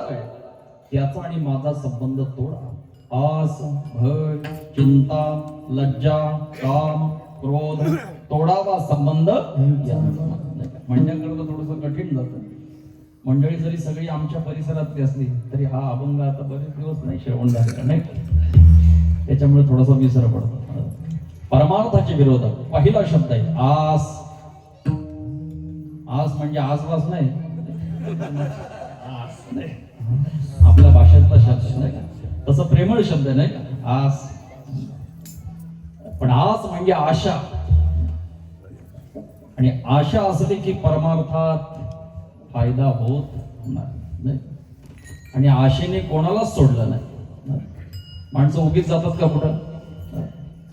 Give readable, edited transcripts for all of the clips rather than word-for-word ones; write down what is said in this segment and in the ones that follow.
काय त्याचा आणि माझा संबंध तोडा. आस, भय, चिंता, लज्जा, काम, क्रोध तोडावा संबंध यांचा. म्हणण्याकरता थोडंसं कठीण जातं. मंडळी जरी सगळी आमच्या परिसरातली असली तरी हा अभंग आता बरेच दिवस नाही श्रवण झालेला नाही, त्याच्यामुळे थोडासा विसर पडतो. परमार्थाचे विरोधक पहिला शब्द आहे आस. आस म्हणजे आसपास नाही, आस नाही आपल्या भाषेतला शब्द नाही, तसं प्रेमळ शब्द नाही का आस. पण आस म्हणजे आशा, आणि आशा असली की परमार्थात फायदा होत नाही. आणि आशेने कोणालाच सोडलं नाही. माणसं उगीच जातात का कुठं,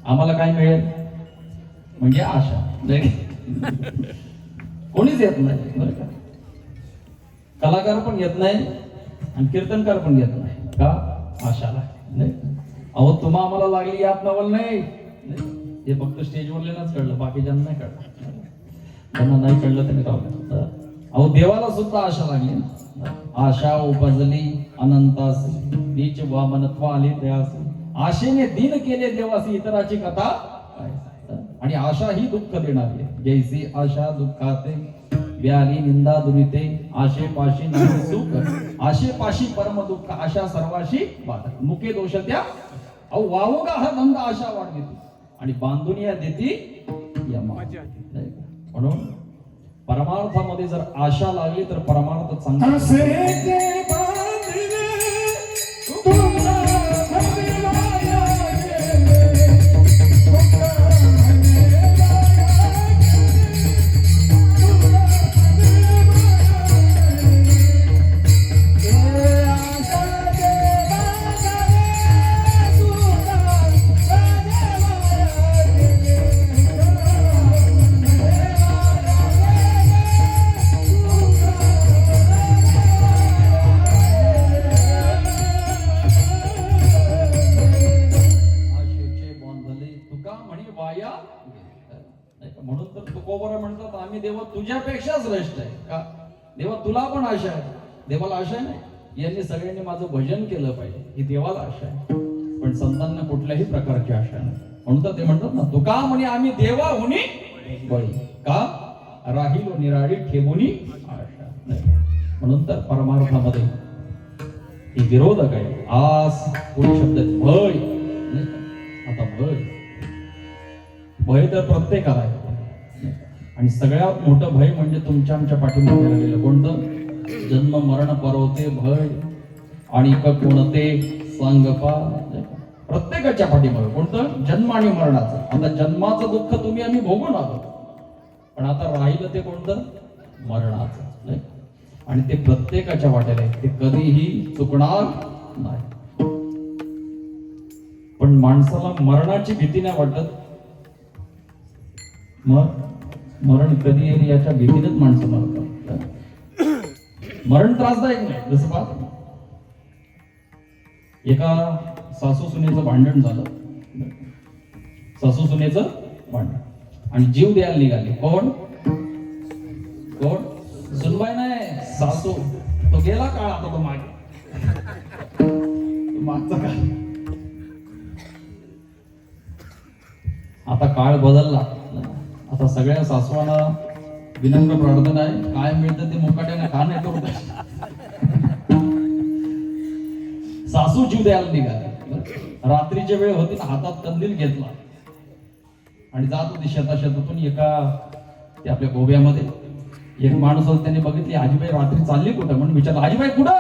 आम्हाला काय मिळेल म्हणजे आशा, कोणीच येत नाही बरं का. कलाकार पण येत नाही आणि कीर्तनकार पण येत नाही का आशाला नाही. अहो तुम्हा आम्हाला लागली यात नवल नाही, हे फक्त स्टेजवरलेलाच कळलं, बाकीच्यांना नाही कळलं. त्यांना नाही कळलं त्यांनी राहू. अहो देवाला सुद्धा आशा लागली. आशा उपजली अनंतासी नीच वामनत्व आले त्यासी. आशेने दिन केले देवासी इतराची कथा. आणि आशा ही दुःख देणारी आहे. जैसी आशा दुःखाते व्याली निंदा दुरिते. आशे पाशी नाही सुख आशे पाशी परम दुःख. आशा सर्वाशी बाधक मुके दोष त्या. अहो वावोगा हा धंदा आशा वाढविते आणि बांधून या देती यमा. म्हणून परमार्थामध्ये जर आशा लागली तर परमार्थ चांगला. म्हणून तर तुकोबरा म्हणतात आम्ही देवा तुझ्यापेक्षा श्रेष्ठ आहे का. देवा तुला पण आशा आहे. देवाला आशा नाही यांनी सगळ्यांनी माझं भजन केलं पाहिजे ही देवाला आशा आहे. पण संतांना कुठल्याही प्रकारची आशा नाही. म्हणून तर ते म्हणतात ना तुका म्हणे आम्ही देवा हुनी बळी का राहिलो निराळी ठेवुनी आशा नाही. म्हणून तर परमार्थामध्ये ही विरोधक आहे. आस कोणी शब्द भय नाही. आता भय तर प्रत्येकाला आहे. आणि सगळ्यात मोठं भय म्हणजे तुमच्या आमच्या पाठीमागे लागलेलं कोणतं जन्म मरण परवते भय आणि कोणते संगपा. प्रत्येकाच्या पाठीमागे कोणतं जन्म आणि मरणाचं. आता जन्माचं दुःख तुम्ही आम्ही भोगून आलो, पण आता राहिलं ते कोणतं मरणाचं. आणि ते प्रत्येकाच्या वाटेला आहे, ते कधीही चुकणार नाही. पण माणसाला मरणाची भीती नाही वाटत. मग मरण कधी येईल याच्या भीतीनेच माणसं मरतात. मरण त्रासदायक नाही. जसं पाहत एका सासू सुनेचं भांडण झालं. सासू सुनेचं भांडण आणि जीव द्यायला निघाले. कोण कोण सुनबाई नाही सासू. तो गेला काळ आता तो मागे मागचा काळ. आता काळ बदलला. आता सगळ्या सासवांना विनम्र प्रार्थना आहे काय मिळतं ते मुकाट्याने खा नाही करू. सासू जीव द्यायला निघाले. रात्रीच्या वेळ होती ना, हातात कंदील घेतला आणि जात होती शेतातून. एका ते आपल्या गोव्यामध्ये एक माणूस होता, त्याने बघितली आजीबाई रात्री चालली कुठं म्हणून विचारलं आजीबाई कुठं.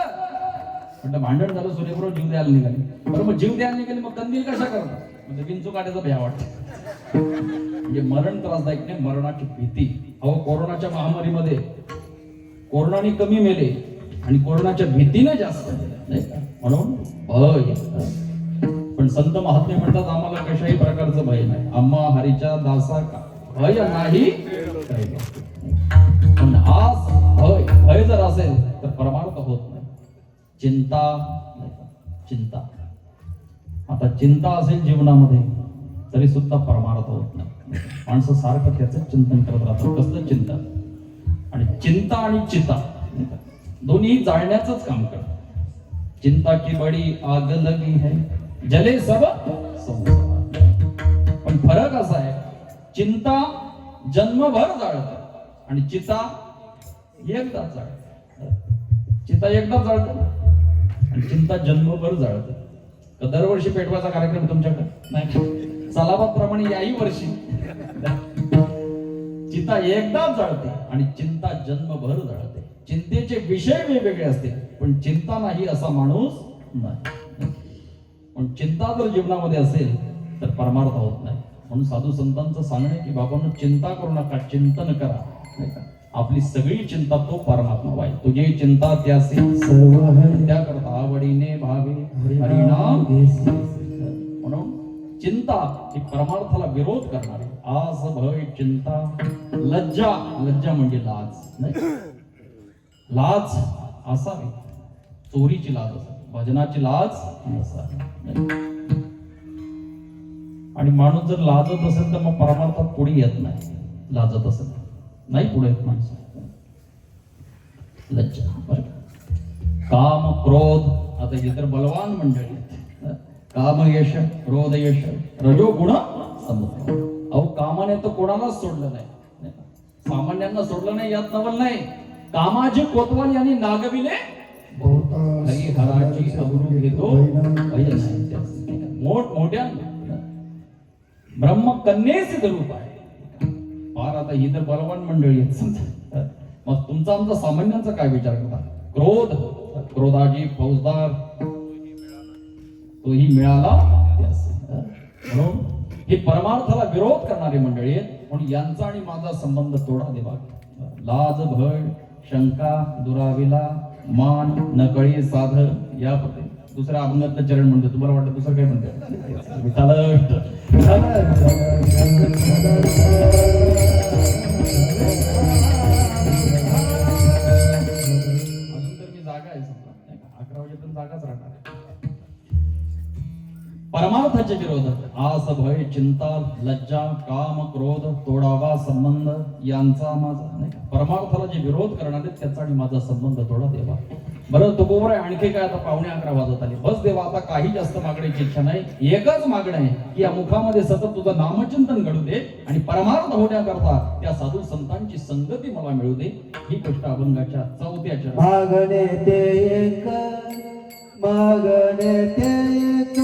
म्हटलं भांडण झालं सुनेबरोबर जीव द्यायला निघाली. बरोबर जीव द्यायला निघाली मग कंदील कशा करतात म्हणजे विंचू काढायचा भ्या वाटत. म्हणजे मरण त्रासदायक नाही, मरणाची भीती. अहो कोरोनाच्या महामारीमध्ये कोरोनाने कमी मेले आणि कोरोनाच्या भीतीने जास्त नाही का. म्हणून भय. पण संत महात्मे म्हणतात आम्हाला कशाही प्रकारचं भय नाही. आम्हा हरीच्या दासा भय नाही. पण आज भय जर असेल तर परमार्थ होत नाही. चिंता चिंता. आता चिंता असेल जीवनामध्ये तरी सुद्धा परमार्थ होत नाही. माणसं सारखं त्याच चिंतन करत राहतात. कसलं चिंतन. आणि चिंता आणि चिता दोन्ही जाळण्याचंच काम करतात. चिंता की बडी आग लगी है जले सब संसार. पण फरक असा आहे, चिंता जन्मभर जाळते आणि चिता एकदाच जाळते. चिता एकदाच जाळते आणि चिंता जन्मभर जाळते. का दरवर्षी पेटवायचा कार्यक्रम तुमच्याकडे नाही? सलाबाद प्रमाणे याही वर्षी चिता एकदाच जाळते आणि चिंता जन्मभर जाळते. चिंतेचे विषय वेगवेगळे असते पण चिंता नाही असा माणूस नाही. पण चिंता जर जीवनामध्ये असेल तर परमार्थ होत नाही. म्हणून साधू संतांचं सांगणे की बाबांनो चिंता करू नका, चिंतन करा, नाही का? आपली सगळी चिंता तो परमात्मा वाई. तुझी चिंता त्यासी सर्व त्याकरता आवडीने भावे हरिनाम. म्हणून चिंता ही परमार्थाला विरोध करणारी. आस भय चिंता लज्जा. लज्जा म्हणजे लाज नाही. लाज असावी, चोरीची लाज असावी, भजनाची लाज नसावी. आणि माणूस जर लाजत असेल तर मग परमार्थात पुढे येत नाही. लाजत असेल नाही पुढे येत माणूस. लज्जा बरं. काम क्रोध, आता हे तर बलवान मंडळी आहेत. काम यश क्रोध यश रजो गुण समुद्र. अहो कामाने तर कोणालाच सोडलं नाही, सामान्यांना सोडलं नाही. यात नवल नाही. कामाजी कोतवाल यांनी नागविले हरिहराची अवरू घेतो मोठ मोठ्या ब्रह्म कन्येचे रूप आहे. फार आता ही तर बलवान मंडळी आहेत समजा. मग तुमचा आमचा सामान्यांचा काय विचार करता? क्रोध, क्रोधाची फौजदार तोही मिळाला. म्हणून हे परमार्थाला विरोध करणारी मंडळी आहेत. म्हणून यांचा आणि माझा संबंध तोडा देवा. लाज भय शंका दुराविला मान नकळी साध या पते. दुसऱ्या अभंगातलं चरण म्हणतो. तुम्हाला वाटतं दुसरं काय म्हणतो? अजून तर मी जागा आहे समजा, 11 वाजेपर्यंत जागाच राहणार. परमार्थाच्या विरोधात आस भय चिंता लज्जा काम क्रोध तोडावा संबंध यांचा माझा नाही. परमार्थाला जे विरोध करणारे त्याचा आणि माझा संबंध तोडा देवा. बरं तुकोबर आहे. आणखी काय? आता 11:15 वाजत आले. बस देवा आता काही जास्त मागण्याची इच्छा नाही. एकच मागणं आहे की या मुखामध्ये सतत तुझं नामचिंतन घडू दे आणि परमार्थ होण्याकरता त्या साधू संतांची संगती मला मिळू दे. ही गोष्ट अभंगाच्या 4थ्या चरणात. मागणे ते एक, मागणे ते एक,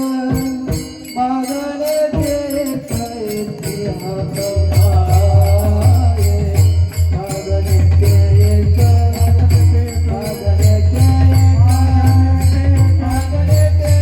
मागणे ते एक, मागणे ते एक, मागणे ते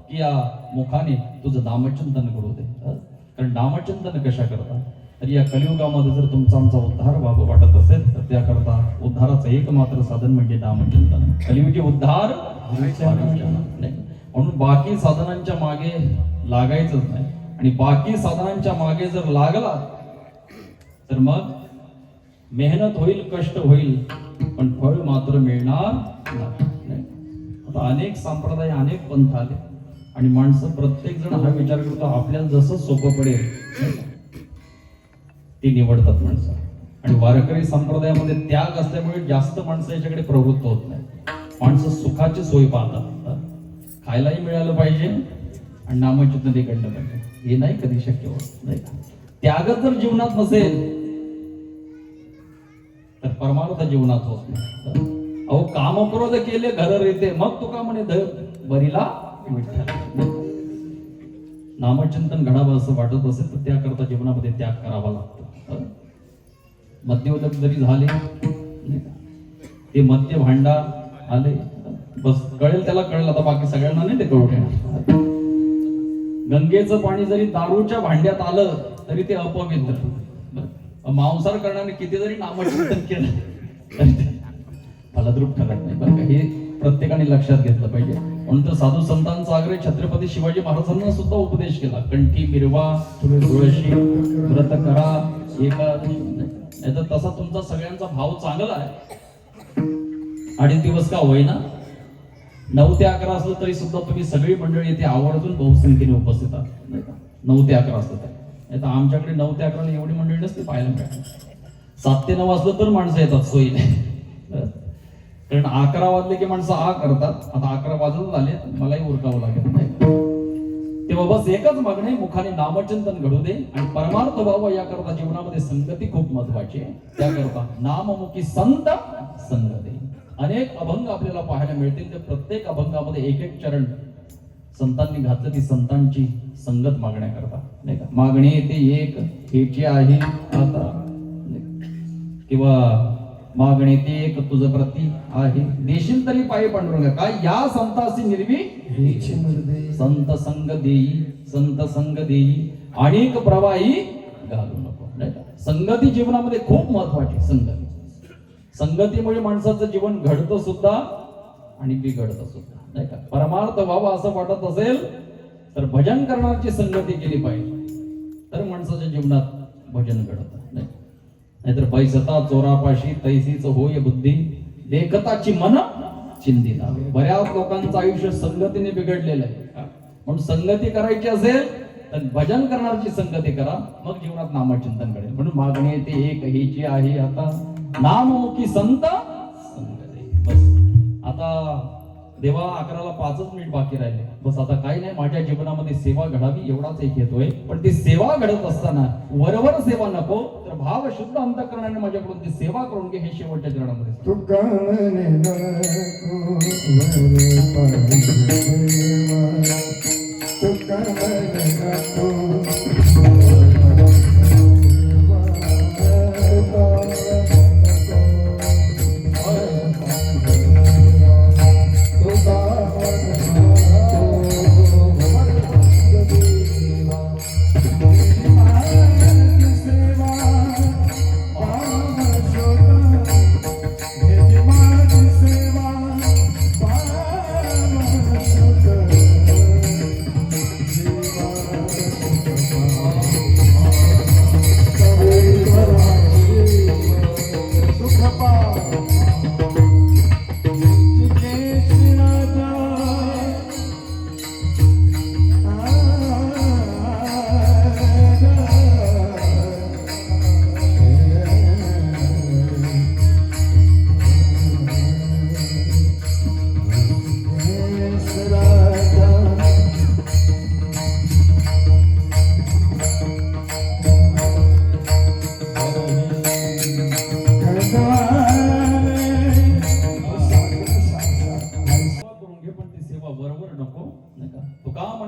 की या मुखाने तुझं नामचिंतन करू दे. कारण नामचिंतन कशा करता तर या कलियुगामध्ये जर तुमचा आमचा उद्धार व्हावं वाटत असेल तर त्याकरता उद्धाराचं एकमात्र साधन म्हणजे नामचिंतन. कलियुगी उद्धार म्हणून बाकी साधनांच्या मागे लागायचंच नाही. आणि बाकी साधनांच्या मागे जर लागला तर मग मेहनत होईल, कष्ट होईल, पण फळ मात्र मिळणार नाही. आता अनेक संप्रदाय, अनेक पंथ आले आणि माणसं प्रत्येक जण हा विचार करतो आपल्याला जसं सोपं पडेल ते निवडतात माणसं. आणि वारकरी संप्रदायामध्ये त्याग असल्यामुळे जास्त माणसं याच्याकडे प्रवृत्त होत नाही. माणसं सुखाची सोय पाहतात, खायलाही मिळालं पाहिजे आणि नामचिंतन घडलं पाहिजे. हे नाही कधी शक्य होत, नाही का? त्यागच जर जीवनात नसेल तर परमार्थ जीवनात होत नाही. अहो कामक्रोध केले घर रेते, मग तुका म्हणे धर बरीला विठ्ठल. नामचिंतन घडावं असं वाटत असेल तर त्याकरता जीवनामध्ये त्याग करावा लागतो. मद्योदक जरी झाले, ते मद्य भांडार आले, बस कळेल त्याला कळेल, आता बाकी सगळ्यांना नाही ते कळू देणार. गंगेचं पाणी जरी दारूच्या भांड्यात आलं तरी ते अपवित्र. मांसाहार करण्याने किती जरी नामचिंतन केलं तरी ते फलद्रूप ठरत नाही. बरं का, हे प्रत्येकाने लक्षात घेतलं पाहिजे. म्हणून तर साधू संतांचा आग्रह छत्रपती शिवाजी महाराजांना सुद्धा उपदेश केला. कंठी मिरवा, तुळशी व्रत करा, एकादशी. नाही तर तसा तुमचा सगळ्यांचा भाव चांगला आहे, 8 दिवस का होईना, 9 ते 11 असलं तरी सुद्धा तुम्ही सगळी मंडळी येथे आवर्जून बहुसंख्येने उपस्थित आहात, नाही का? 9 ते 11 असलं तर आता आमच्याकडे 9 ते 11 एवढी मंडळी नसते पाहायला मिळतात. 7 ते 9 असलं तर माणसं येतात, सोयी नाही. कारण 11 वाजले की माणसं करतात. आता 11 वाजत आले, मलाही उरकावं लागेल, नाही तेव्हा बस एकच मागणे, मुखाने नामचिंतन घडू दे आणि परमार्थ व्हावं. याकरता जीवनामध्ये संगती खूप महत्वाची आहे. त्याकरता नाममुखी संत संग दे. अनेक अभंग आपल्याला पाहायला मिळतील, त्या प्रत्येक अभंगामध्ये एक एक चरण संतांनी घातलं, ती संतांची संगत मागण्याकरता, नाही का? मागणे ते एक हेची आहे आता, किंवा मागणे ते एक तुझ प्रती आहे, देशील तरी पायी पांडुरंग. काय या संतासी निर्वी संत संग देई, संत संग देई अनेक प्रवाही घालू नको, नाही का? संगती जीवनामध्ये खूप महत्वाची. संगतीमुळे माणसाचं जीवन घडतं सुद्धा आणि बिघडतं सुद्धा, नाही का? परमार्थ व्हावा असं वाटत असेल तर भजन करण्याची संगती केली पाहिजे, तर माणसाच्या जीवनात भजन घडतं, नाही. नाहीतर पैसता चोरापाशी तैसीच होय बुद्धी, देखताची मन चिंतिता. बऱ्याच लोकांचं आयुष्य संगतीने बिघडलेलं आहे. म्हणून संगती करायची असेल तर भजन करणारची संगती करा, मग जीवनात नामचिंतन घडेल. म्हणून मागणी ते एक हेची आहे आता, नाममुखी संत संग दे. बस आता देवा 11ला 5 मिनिट बाकी राहिले. बस आता काही नाही, माझ्या जीवनामध्ये सेवा घडावी एवढाच एक येतोय. पण ती सेवा घडत असताना वरवर सेवा नको, तर भाव शुद्ध अंतःकरणाने माझ्याकडून ती सेवा करून घे. हे शेवटच्या चरणामध्ये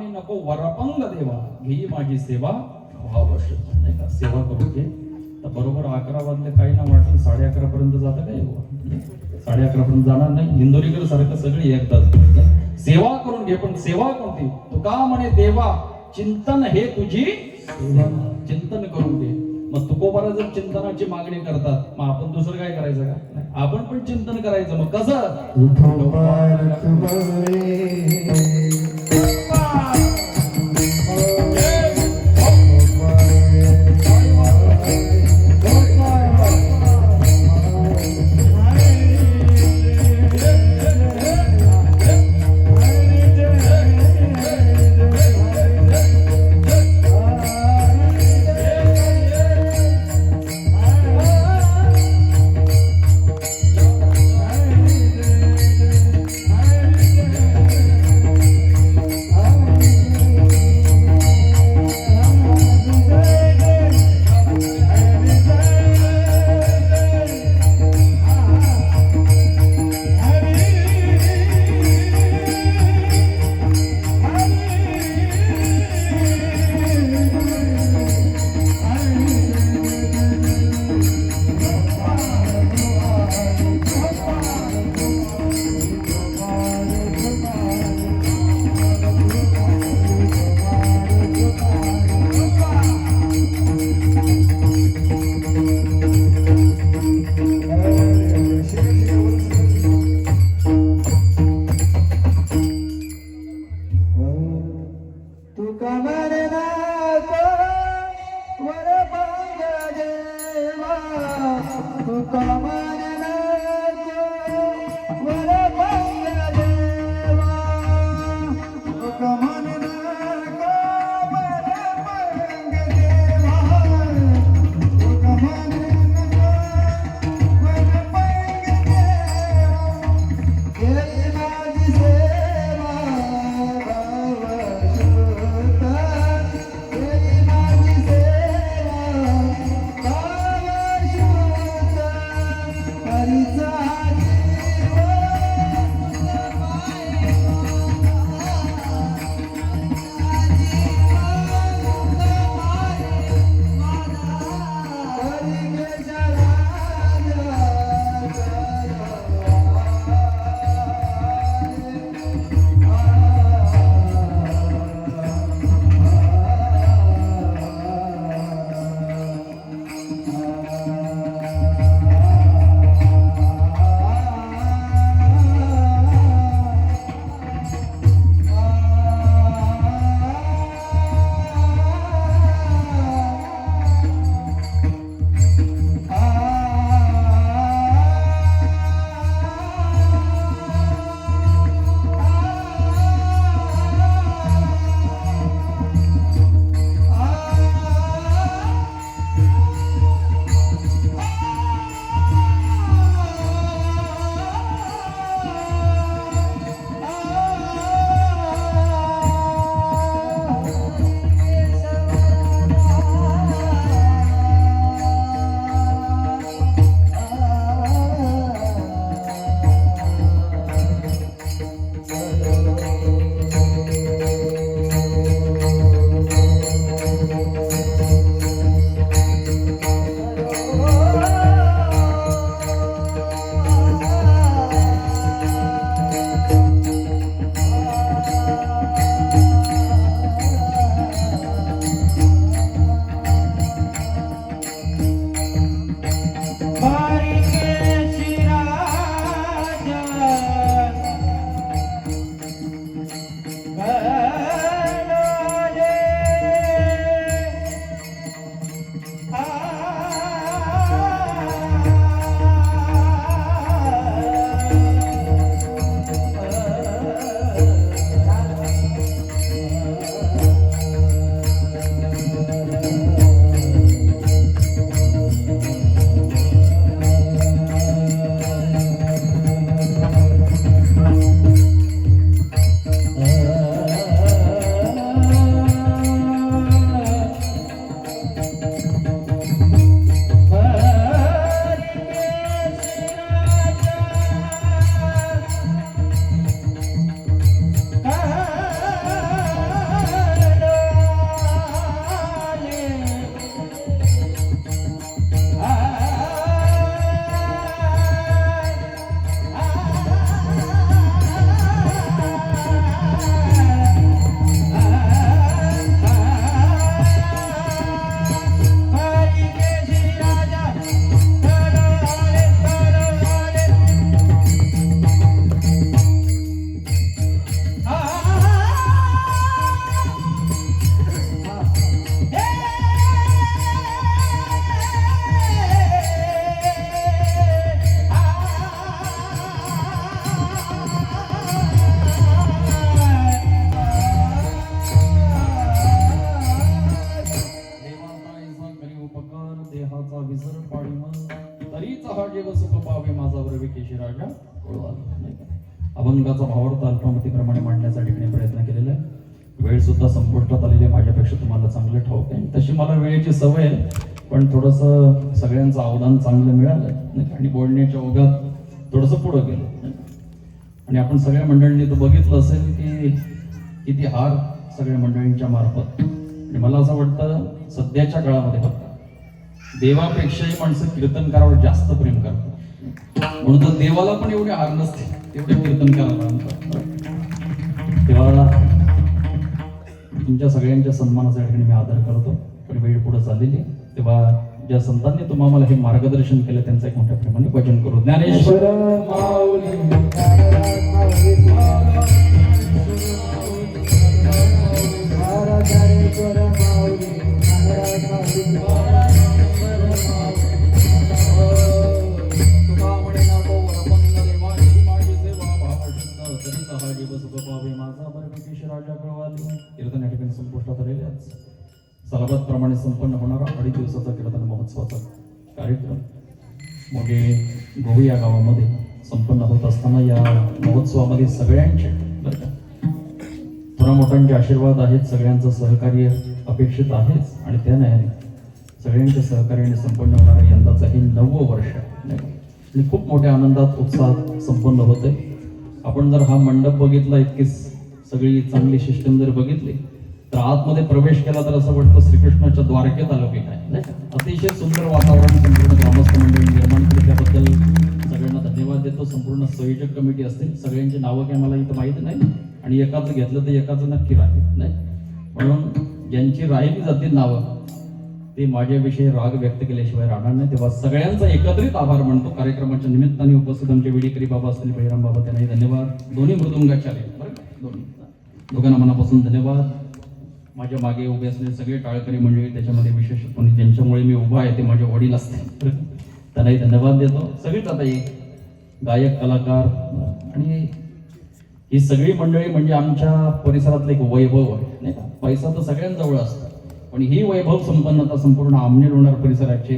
नको वरपंग देवा, घेई माझी सेवा भावश, नाही का? सेवा करून घे. तर बरोबर 11 वाजले, काही ना वाटलं 11:30 पर्यंत जातं काय? 11:30 पर्यंत जाणार नाही. इंदोरीकर सारखं सगळी एकदाच सेवा करून घे. पण सेवा कोणती? तुका म्हणे देवा चिंतन हे तुझी चिंतन करून घे. मग तुकोबाला जर चिंतनाची मागणी करतात, मग आपण दुसरं काय करायचं का? नाही, आपण पण चिंतन करायचं. मग कसं? कमरनाथ वर पांग देवा तू कमरनाथ वर पांग देवा तू कमरनाथ वर पांग देवा तू कमरनाथ वर पांग देवा केली माझी सेवा अभंगाचा भावार्थ अल्पमतीप्रमाणे मांडण्यासाठी मी प्रयत्न केलेला आहे. वेळ सुद्धा संपुष्टात आलेली आहे, माझ्यापेक्षा तुम्हाला चांगलं ठाऊक आहे. तशी मला वेळेची सवय आहे, पण थोडंसं सगळ्यांचं अवदान चांगलं मिळालं नाही आणि बोलण्याच्या ओघात थोडंसं पुढं गेलं नाही. आणि आपण सगळ्या मंडळींनी तर बघितलं असेल की किती हार सगळ्या मंडळींच्या मार्फत. आणि मला असं वाटतं सध्याच्या काळामध्ये फक्त देवापेक्षाही माणसं कीर्तनकारावर जास्त प्रेम करतात. म्हणून तर देवाला पण एवढे हार नसते तेवढे कीर्तनकाराला आणतात. तेव्हा तुमच्या सगळ्यांच्या सन्मानासाठी मी आदर करतो, पण वेळ पुढे चाललेली. तेव्हा ज्या संतांनी तुम्हाला हे मार्गदर्शन केलं त्यांचं एक मोठ्या प्रेमाने भजन करू. ज्ञानेश्वर माऊली महाराज राजा कळवाली कीर्तन या ठिकाणी संपुष्टात आलेले आज सलाबत प्रमाणे संपन्न होणारा 2.5 दिवसाचा कीर्तन महोत्सवाचा कार्यक्रम मोठे गोवी या गावामध्ये संपन्न होत असताना या महोत्सवामध्ये सगळ्यांचे बरं का थोडा मोठ्यांचे आशीर्वाद आहेत, सगळ्यांचं सहकार्य अपेक्षित आहेच आणि त्या न्यायाने सगळ्यांच्या सहकार्याने संपन्न होणारं यंदाचं हे 9वं वर्ष नाही का? आणि खूप मोठ्या आनंदात उत्साहात संपन्न होते. आपण जर हा मंडप बघितला, इतकी सगळी चांगली सिस्टम जर बघितली तर आतमध्ये प्रवेश केला तर असं वाटतं श्रीकृष्णाच्या द्वारकेत आलो की काय नाही का? अतिशय सुंदर वातावरण संपूर्ण ग्रामस्थ मंडळी निर्माण केलं, त्याबद्दल सगळ्यांना धन्यवाद देतो. संपूर्ण संयोजक कमिटी असतील, सगळ्यांची नावं काय मला इथं माहिती नाही आणि एकाचं घेतलं तर एकाचं नक्की राहील नाही, म्हणून ज्यांची राहिली जातील नावं ते माझ्याविषयी राग व्यक्त केल्याशिवाय राहणार नाही. तेव्हा सगळ्यांचा एकत्रित आभार मानतो. कार्यक्रमाच्या निमित्ताने उपस्थित आमचे विडीकरी बाबा असतील, बहिराम बाबा, त्यांनाही धन्यवाद. दोन्ही मृदुंगाचार्य बरं का, दोघांना मनापासून धन्यवाद. माझ्या मागे उभे असलेले सगळे टाळकरी मंडळी, त्याच्यामध्ये विशेषत्वाने ज्यांच्यामुळे मी उभा आहे ते माझे वडील असतील, त्यांनाही धन्यवाद देतो. सगळीच आता एक गायक कलाकार आणि ही सगळी मंडळी म्हणजे आमच्या परिसरातलं एक वैभव आहे नाही का? पैसा तर सगळ्यांजवळ असतो पण ही वैभव संपन्नता संपूर्ण आमने लोणार परिसराचे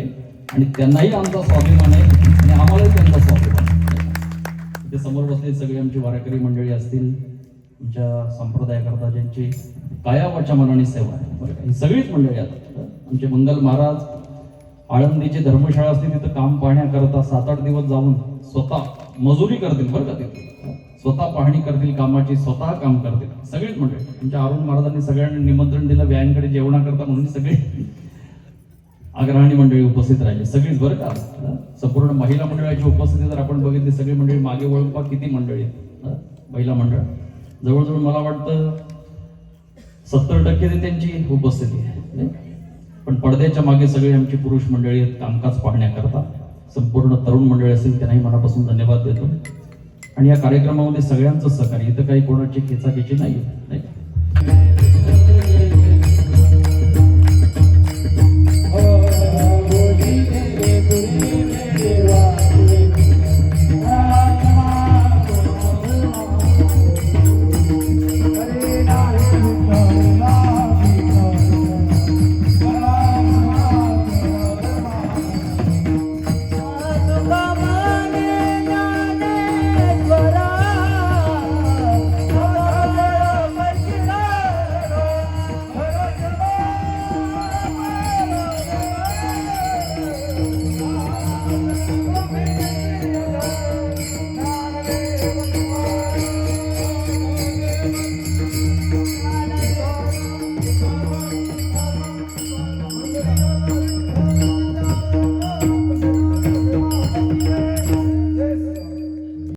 आणि त्यांनाही आमचा स्वाभिमान आहे आणि आम्हालाही त्यांचा स्वाभिमान आहे. ते समोर बसलेली सगळी आमची वारकरी मंडळी असतील, आमच्या संप्रदायाकरता ज्यांची काया वाचा मनाने सेवा आहे बरं का, ही सगळीच मंडळी आहेत. आमचे मंगल महाराज आळंदीची धर्मशाळा असते, तिथं काम पाहण्याकरता 7-8 दिवस जाऊन स्वतः मजुरी करतील बरं का, तिथे स्वतः पाहणी करतील कामाची, स्वतः काम करतील. सगळीच मंडळी आमच्या अरुण महाराजांनी सगळ्यांनी निमंत्रण दिलं व्यायांकडे जेवणाकरता म्हणून सगळी आग्रहाणी मंडळी उपस्थित राहिली सगळीच बरं का. संपूर्ण महिला मंडळाची उपस्थिती जर आपण बघितली, सगळी मंडळी मागे वळून पहा किती मंडळी महिला मंडळ, जवळजवळ मला वाटतं 70% ते त्यांची उपस्थिती आहे. पण पडद्याच्या मागे सगळी आमची पुरुष मंडळी आहेत कामकाज पाहण्याकरता. संपूर्ण तरुण मंडळी असेल त्यांनाही मनापासून धन्यवाद देतो. आणि या कार्यक्रमामध्ये सगळ्यांचं सहकार्य, इथं काही कोणाची खेचाखेची नाही.